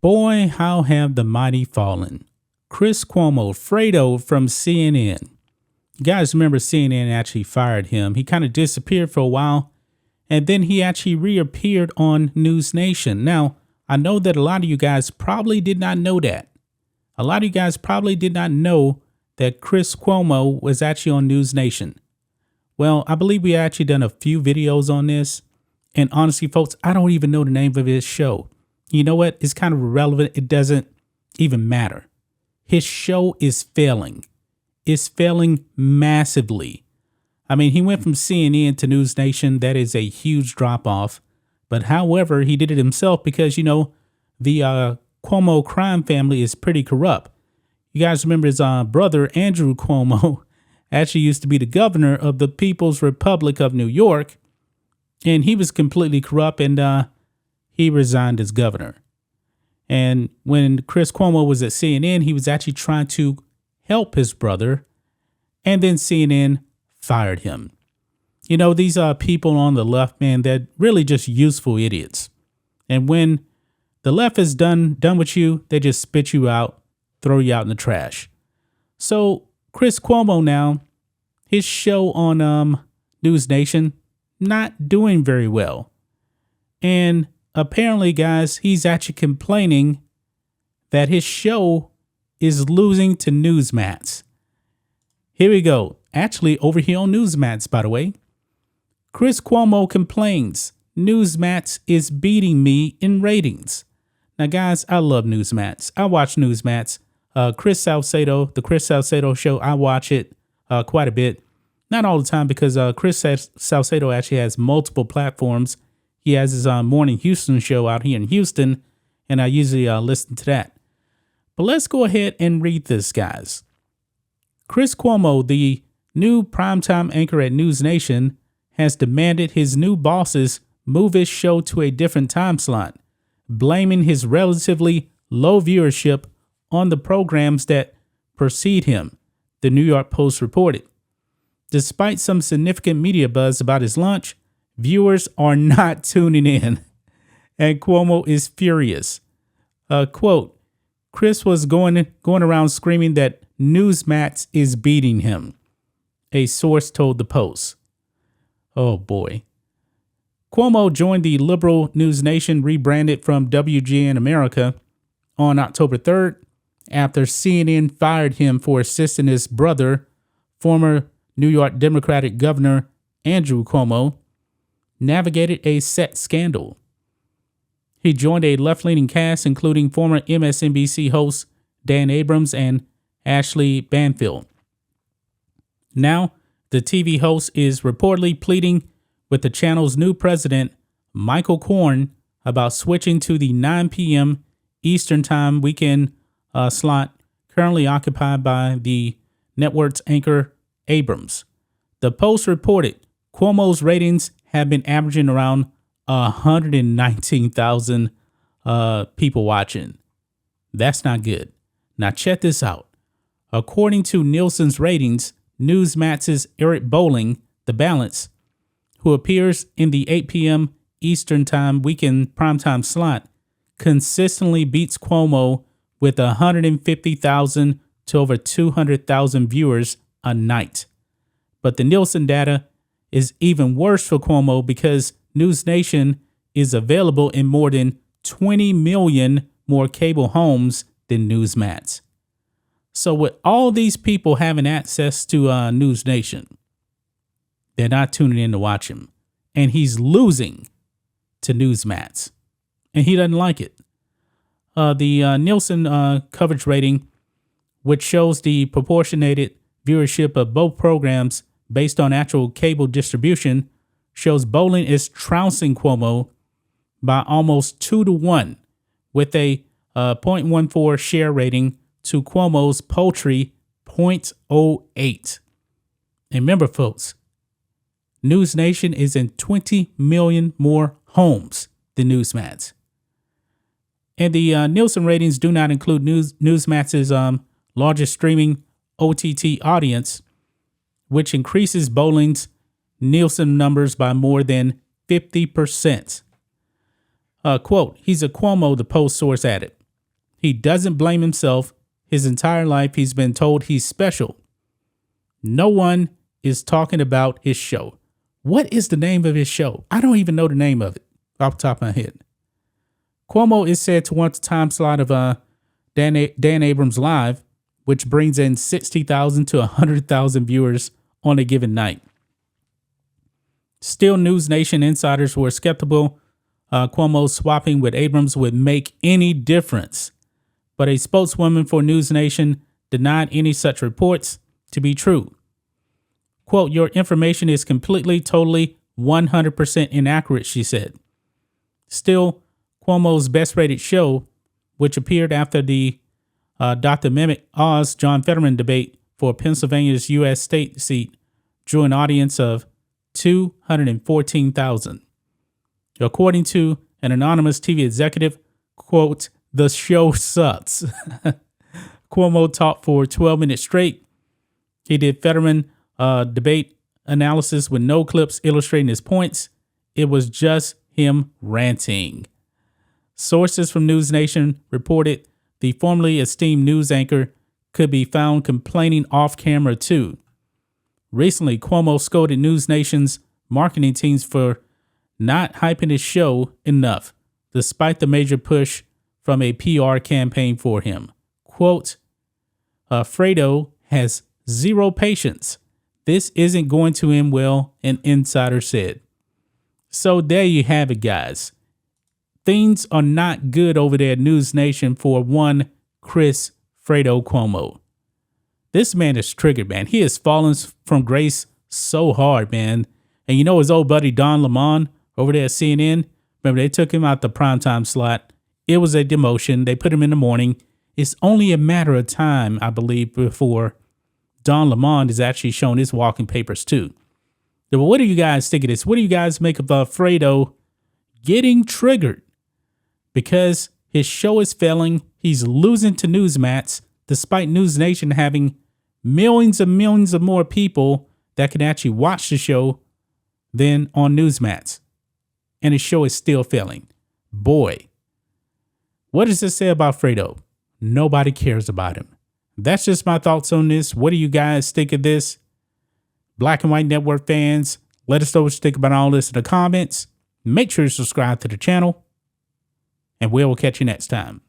Boy, how have the mighty fallen. Chris Cuomo, Fredo from CNN. You guys remember CNN actually fired him. He kind of disappeared for a while, and then he actually reappeared on NewsNation. Now, I know that a lot of you guys probably did not know that. A lot of you guys probably did not know that Chris Cuomo was actually on NewsNation. Well, I believe we actually done a few videos on this. And honestly, folks, I don't even know the name of his show. You know what? It's kind of irrelevant. It doesn't even matter. His show is failing. It's failing massively. I mean, he went from CNN to NewsNation. That is a huge drop off. But however, he did it himself because, you know, the Cuomo crime family is pretty corrupt. You guys remember his brother, Andrew Cuomo, actually used to be the governor of the People's Republic of New York. And he was completely corrupt, and he resigned as governor. And when Chris Cuomo was at CNN, he was actually trying to help his brother. And then CNN fired him. You know, these are people on the left, man, they're really just useful idiots. And when the left is done with you, they just spit you out, throw you out in the trash. So Chris Cuomo now, his show on NewsNation, not doing very well. And apparently, guys, he's actually complaining that his show is losing to Newsmax. Here we go. Actually, over here on Newsmax, by the way, Chris Cuomo complains Newsmax is beating me in ratings. Now, guys, I love Newsmax. I watch Newsmax. The Chris Salcedo show, I watch it quite a bit. Not all the time because Chris Salcedo actually has multiple platforms. He has his Morning Houston show out here in Houston, and I usually listen to that. But let's go ahead and read this, guys. Chris Cuomo, the new primetime anchor at NewsNation, has demanded his new bosses move his show to a different time slot, blaming his relatively low viewership on the programs that precede him, the New York Post reported. Despite some significant media buzz about his launch, viewers are not tuning in, and Cuomo is furious. Quote, Chris was going around screaming that Newsmax is beating him, a source told the Post. Oh boy. Cuomo joined the liberal NewsNation, rebranded from WGN America, on October 3rd after CNN fired him for assisting his brother, former New York Democratic Governor Andrew Cuomo, navigated a sex scandal. He joined a left-leaning cast including former MSNBC hosts Dan Abrams and Ashley Banfield. Now, the TV host is reportedly pleading with the channel's new president, Michael Korn, about switching to the 9 p.m. Eastern Time weekend slot currently occupied by the network's anchor Abrams. The Post reported Cuomo's ratings have been averaging around 119,000 people watching. That's not good. Now check this out. According to Nielsen's ratings, Newsmax's Eric Bolling, The Balance, who appears in the 8 p.m. Eastern Time weekend primetime slot, consistently beats Cuomo with 150,000 to over 200,000 viewers a night. But the Nielsen data is even worse for Cuomo because NewsNation is available in more than 20 million more cable homes than Newsmax. So with all these people having access to NewsNation, they're not tuning in to watch him. And he's losing to Newsmax. And he doesn't like it. The Nielsen coverage rating, which shows the proportionated viewership of both programs based on actual cable distribution, shows Bolling is trouncing Cuomo by almost 2-1 with a 0.14 share rating to Cuomo's paltry 0.08. And remember, folks, NewsNation is in 20 million more homes than Newsmax. And the Nielsen ratings do not include Newsmax's largest streaming OTT audience, which increases Bolling's Nielsen numbers by more than 50%. Quote, he's a Cuomo, the Post source added. He doesn't blame himself. His entire life, he's been told he's special. No one is talking about his show. What is the name of his show? I don't even know the name of it off the top of my head. Cuomo is said to want the time slot of Dan Abrams Live, which brings in 60,000 to 100,000 viewers on a given night. Still, NewsNation insiders were skeptical Cuomo swapping with Abrams would make any difference. But a spokeswoman for NewsNation denied any such reports to be true. Quote, "Your information is completely, totally, 100% inaccurate," she said. Still, Cuomo's best-rated show, which appeared after the Dr. Mehmet Oz John Fetterman debate for Pennsylvania's U.S. state seat, drew an audience of 214,000. According to an anonymous TV executive, quote, "The show sucks." Cuomo talked for 12 minutes straight. He did Fetterman debate analysis with no clips illustrating his points. It was just him ranting. Sources from NewsNation reported the formerly esteemed news anchor could be found complaining off camera too. Recently, Cuomo scolded NewsNation's marketing teams for not hyping his show enough, despite the major push from a PR campaign for him. Quote, "Fredo has zero patience. This isn't going to end well," an insider said. So there you have it, guys. Things are not good over there at NewsNation for one Chris Fredo Cuomo. This man is triggered, man. He has fallen from grace so hard, man. And you know his old buddy Don Lemon over there at CNN? Remember, they took him out the primetime slot. It was a demotion. They put him in the morning. It's only a matter of time, I believe, before Don Lemon is actually showing his walking papers too. But what do you guys think of this? What do you guys make of Fredo getting triggered? Because his show is failing. He's losing to Newsmax, despite NewsNation having millions and millions of more people that can actually watch the show than on Newsmax. And his show is still failing. Boy, what does this say about Fredo? Nobody cares about him. That's just my thoughts on this. What do you guys think of this? Black and White Network fans, let us know what you think about all this in the comments. Make sure you subscribe to the channel, and we will catch you next time.